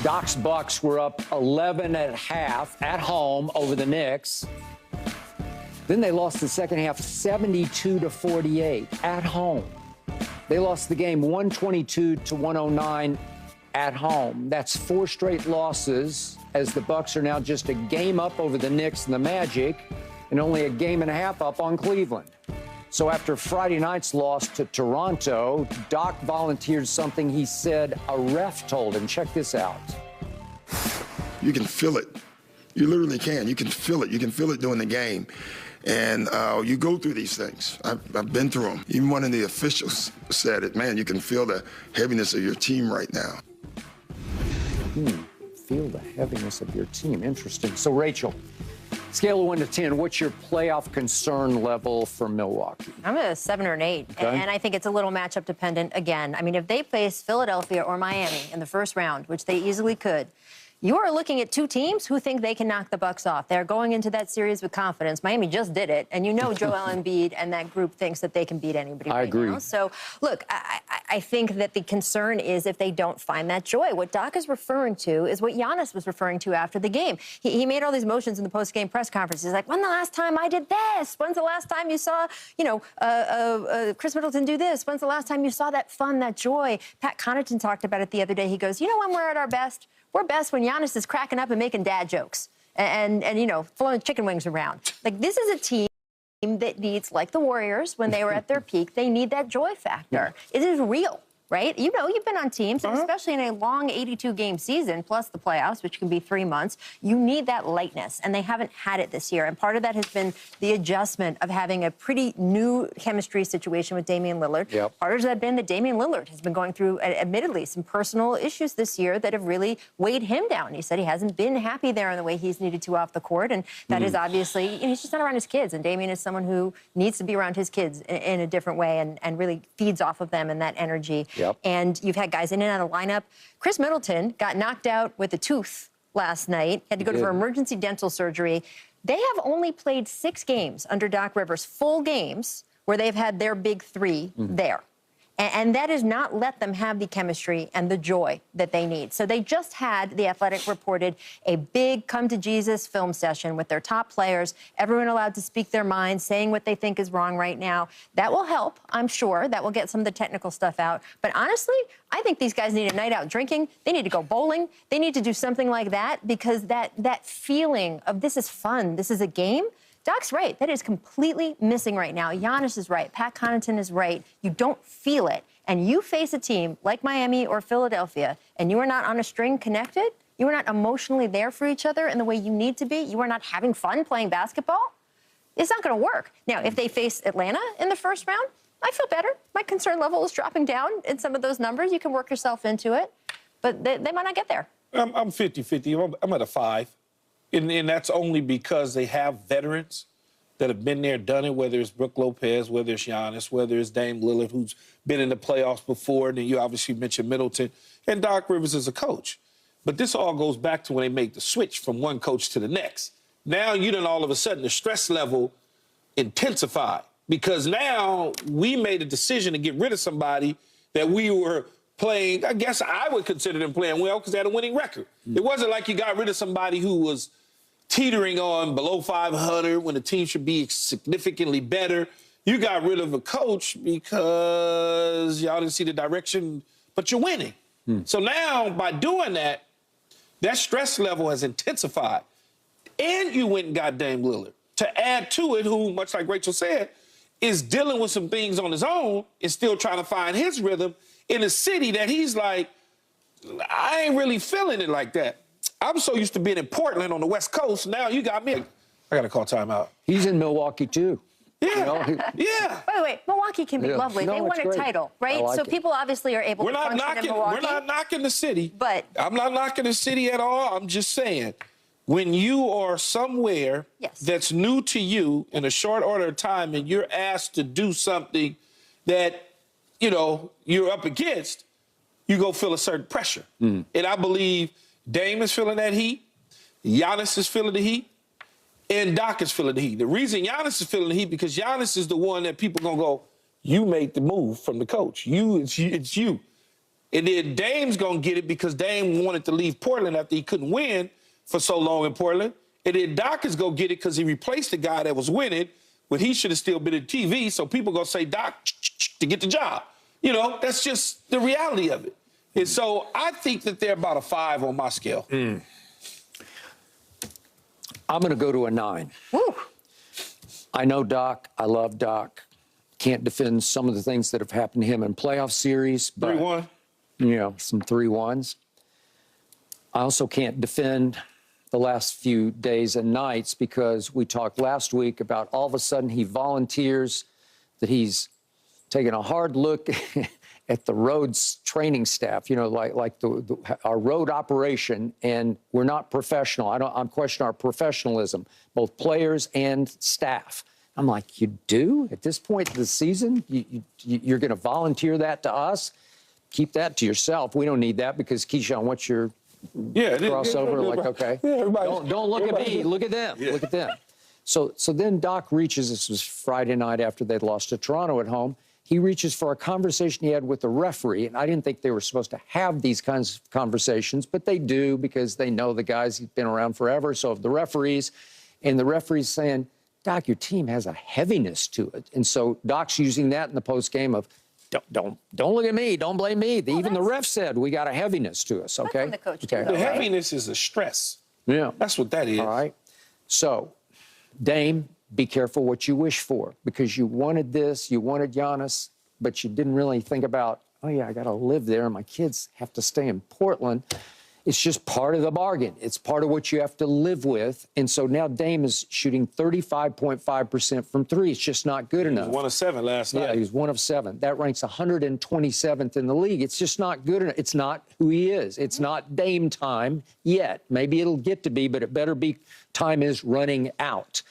Doc's Bucks were up 11 at half at home over the Knicks. Then they lost the second half 72-48 at home. They lost the game 122-109 at home. That's 4 straight losses, as the Bucks are now just a game up over the Knicks and the Magic and only a game and a half up on Cleveland. So after Friday night's loss to Toronto, Doc volunteered something he said a ref told him. Check this out. You can feel it. You literally can. You can feel it. You can feel it during the game. And you go through these things. I've been through them. Even one of the officials said it. Man, you can feel the heaviness of your team right now. Feel the heaviness of your team. Interesting. So, Rachel, scale of 1 to 10, what's your playoff concern level for Milwaukee? I'm at a 7 or an 8, okay. And I think it's a little matchup dependent again. I mean, if they face Philadelphia or Miami in the first round, which they easily could, you are looking at 2 teams who think they can knock the Bucks off. They're going into that series with confidence. Miami just did it, and you know Joel Embiid and that group thinks that they can beat anybody right agree. now. So, look, I think that the concern is if they don't find that joy. What Doc is referring to is what Giannis was referring to after the game. He made all these motions in the post-game press conference. He's like, when's the last time I did this? When's the last time you saw, Chris Middleton do this? When's the last time you saw that fun, that joy? Pat Connaughton talked about it the other day. He goes, you know when we're at our best? We're best when Giannis is cracking up and making dad jokes and throwing chicken wings around. Like, this is a team that needs, like the Warriors when they were at their peak, they need that joy factor. It is real, right? You know, you've been on teams, and especially in a long 82-game season, plus the playoffs, which can be 3 months, you need that lightness, and they haven't had it this year. And part of that has been the adjustment of having a pretty new chemistry situation with Damian Lillard. Yep. Part of that has been that Damian Lillard has been going through, admittedly, some personal issues this year that have really weighed him down. He said he hasn't been happy there in the way he's needed to off the court, and that is obviously, he's just not around his kids, and Damian is someone who needs to be around his kids in a different way and really feeds off of them and that energy. Yep. And you've had guys in and out of the lineup. Chris Middleton got knocked out with a tooth last night, had to go for emergency dental surgery. They have only played 6 games under Doc Rivers, full games, where they've had their big 3 there. And that has not let them have the chemistry and the joy that they need. So they just had, The Athletic reported, a big come-to-Jesus film session with their top players, everyone allowed to speak their minds, saying what they think is wrong right now. That will help, I'm sure. That will get some of the technical stuff out. But honestly, I think these guys need a night out drinking. They need to go bowling. They need to do something like that, because that feeling of this is fun, this is a game, Doc's right. That is completely missing right now. Giannis is right. Pat Connaughton is right. You don't feel it. And you face a team like Miami or Philadelphia, and you are not on a string connected, you are not emotionally there for each other in the way you need to be, you are not having fun playing basketball, it's not going to work. Now, if they face Atlanta in the first round, I feel better. My concern level is dropping down in some of those numbers. You can work yourself into it, but they might not get there. I'm 50-50. I'm at a 5. And that's only because they have veterans that have been there, done it, whether it's Brook Lopez, whether it's Giannis, whether it's Dame Lillard, who's been in the playoffs before, and then you obviously mentioned Middleton, and Doc Rivers is a coach. But this all goes back to when they make the switch from one coach to the next. Now you done all of a sudden the stress level intensified, because now we made a decision to get rid of somebody that we were playing, I guess I would consider them playing well because they had a winning record. It wasn't like you got rid of somebody who was teetering on below 500 when the team should be significantly better. You got rid of a coach because y'all didn't see the direction, but you're winning. So now, by doing that, that stress level has intensified. And you went and got Dame Lillard. To add to it, who, much like Rachel said, is dealing with some things on his own and still trying to find his rhythm in a city that he's like, I ain't really feeling it like that. I'm so used to being in Portland on the West Coast. Now you got me. I got to call timeout. He's in Milwaukee, too. Yeah. Yeah. By the way, Milwaukee can be lovely. No, they won a great. title, right? Like so it. people obviously are able to function in Milwaukee. We're not knocking the city. But I'm not knocking the city at all. I'm just saying, when you are somewhere that's new to you in a short order of time and you're asked to do something that, you're up against, you go feel a certain pressure. And I believe Dame is feeling that heat, Giannis is feeling the heat, and Doc is feeling the heat. The reason Giannis is feeling the heat because Giannis is the one that people going to go, you made the move from the coach. It's you. And then Dame's going to get it because Dame wanted to leave Portland after he couldn't win for so long in Portland. And then Doc is going to get it because he replaced the guy that was winning, but he should have still been in TV. So people going to say Doc to get the job. You know, that's just the reality of it. And so I think that they're about a 5 on my scale. I'm going to go to a 9. Woo. I know Doc. I love Doc. Can't defend some of the things that have happened to him in playoff series. But 3-1. You know, some 3-1s. I also can't defend the last few days and nights because we talked last week about all of a sudden he volunteers that he's taking a hard look at the roads training staff, you know, like our road operation, and we're not professional. I'm questioning our professionalism, both players and staff. I'm like, you do? At this point of the season, you're going to volunteer that to us? Keep that to yourself. We don't need that because, Keyshawn, what's your crossover? Like, okay, don't look at me. Look at them. Yeah. Look at them. So then Doc reaches, this was Friday night after they'd lost to Toronto at home, he reaches for a conversation he had with the referee, and I didn't think they were supposed to have these kinds of conversations, but they do because they know the guys who've been around forever, so the referees, and the referee's saying, Doc, your team has a heaviness to it. And so Doc's using that in the postgame of, don't look at me, don't blame me. Even the ref said we got a heaviness to us, okay? The coach okay. too, The heaviness is a stress. Yeah. That's what that is. All right. So, Dame, be careful what you wish for because you wanted this, you wanted Giannis, but you didn't really think about, oh, yeah, I got to live there and my kids have to stay in Portland. It's just part of the bargain. It's part of what you have to live with. And so now Dame is shooting 35.5% from three. It's just not good enough. He was 1 of 7 last night. Yeah, he was 1 of 7. That ranks 127th in the league. It's just not good enough. It's not who he is. It's not Dame time yet. Maybe it'll get to be, but it better be. Time is running out.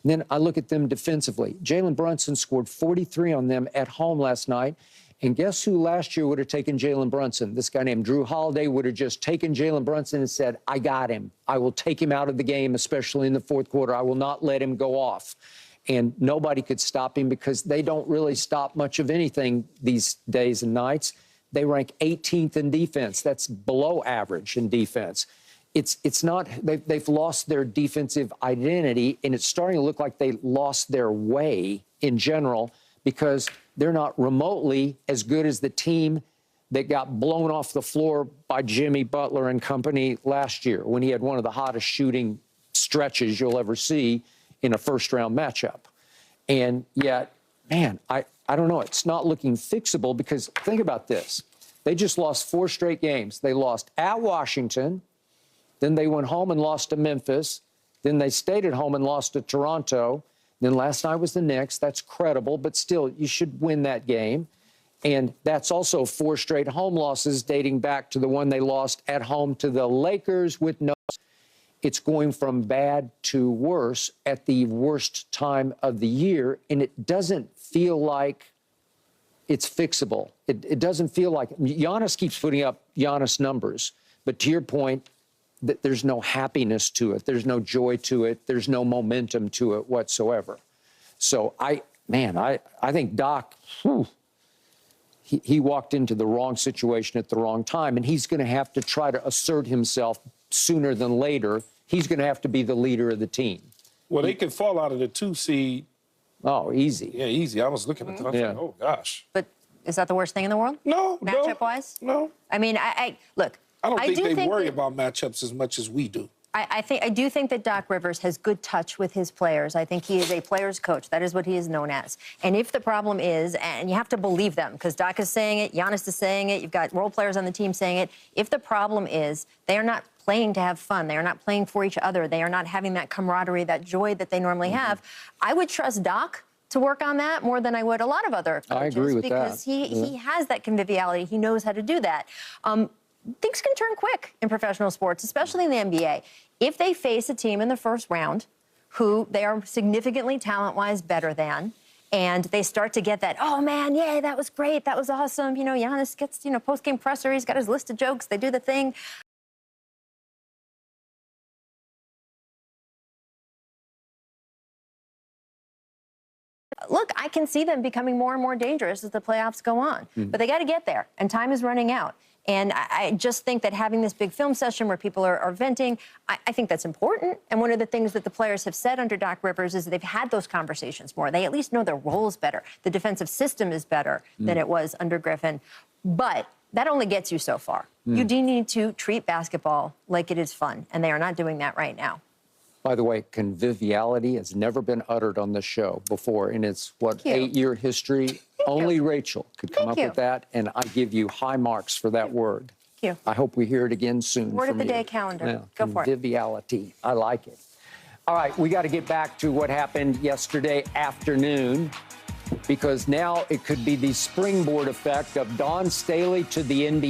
And then I look at them defensively. Jalen Brunson scored 43 on them at home last night. And guess who last year would have taken Jalen Brunson? This guy named Drew Holiday would have just taken Jalen Brunson and said, I got him. I will take him out of the game, especially in the fourth quarter. I will not let him go off. And nobody could stop him because they don't really stop much of anything these days and nights. They rank 18th in defense. That's below average in defense. It's not, they've lost their defensive identity, and it's starting to look like they lost their way in general because they're not remotely as good as the team that got blown off the floor by Jimmy Butler and company last year when he had one of the hottest shooting stretches you'll ever see in a first-round matchup. And yet, man, I don't know. It's not looking fixable because think about this. They just lost 4 straight games. They lost at Washington. Then they went home and lost to Memphis. Then they stayed at home and lost to Toronto. Then last night was the Knicks. That's credible, but still, you should win that game. And that's also 4 straight home losses dating back to the one they lost at home to the Lakers with no. It's going from bad to worse at the worst time of the year, and it doesn't feel like it's fixable. It doesn't feel like Giannis keeps putting up Giannis numbers, but to your point, that there's no happiness to it. There's no joy to it. There's no momentum to it whatsoever. So I think Doc, he walked into the wrong situation at the wrong time, and he's going to have to try to assert himself sooner than later. He's going to have to be the leader of the team. Well, they could fall out of the 2 seed. Oh, easy. Yeah, easy. I was looking at that. I was like, oh, gosh. But is that the worst thing in the world? No, Matchup-wise? No. I mean, look. I don't think they worry about matchups as much as we do. I do think that Doc Rivers has good touch with his players. I think he is a player's coach. That is what he is known as. And if the problem is, and you have to believe them, because Doc is saying it, Giannis is saying it, you've got role players on the team saying it. If the problem is they are not playing to have fun, they are not playing for each other, they are not having that camaraderie, that joy that they normally have, I would trust Doc to work on that more than I would a lot of other coaches. I agree with because that. He has that conviviality. He knows how to do that. Things can turn quick in professional sports, especially in the NBA. If they face a team in the first round who they are significantly talent-wise better than, and they start to get that, oh, man, yay, that was great, that was awesome. You know, Giannis gets, post-game presser, he's got his list of jokes, they do the thing. Look, I can see them becoming more and more dangerous as the playoffs go on. But they got to get there, and time is running out. And I just think that having this big film session where people are venting, I think that's important. And one of the things that the players have said under Doc Rivers is that they've had those conversations more. They at least know their roles better. The defensive system is better than it was under Griffin. But that only gets you so far. You do need to treat basketball like it is fun, and they are not doing that right now. By the way, conviviality has never been uttered on this show before in its, what, 8-year history. Only Rachel could come up with that, and I give you high marks for that word. Thank you. I hope we hear it again soon. Word of the from you. day calendar. Yeah, Go for it. Conviviality. I like it. All right, we got to get back to what happened yesterday afternoon, because now it could be the springboard effect of Dawn Staley to the NBA.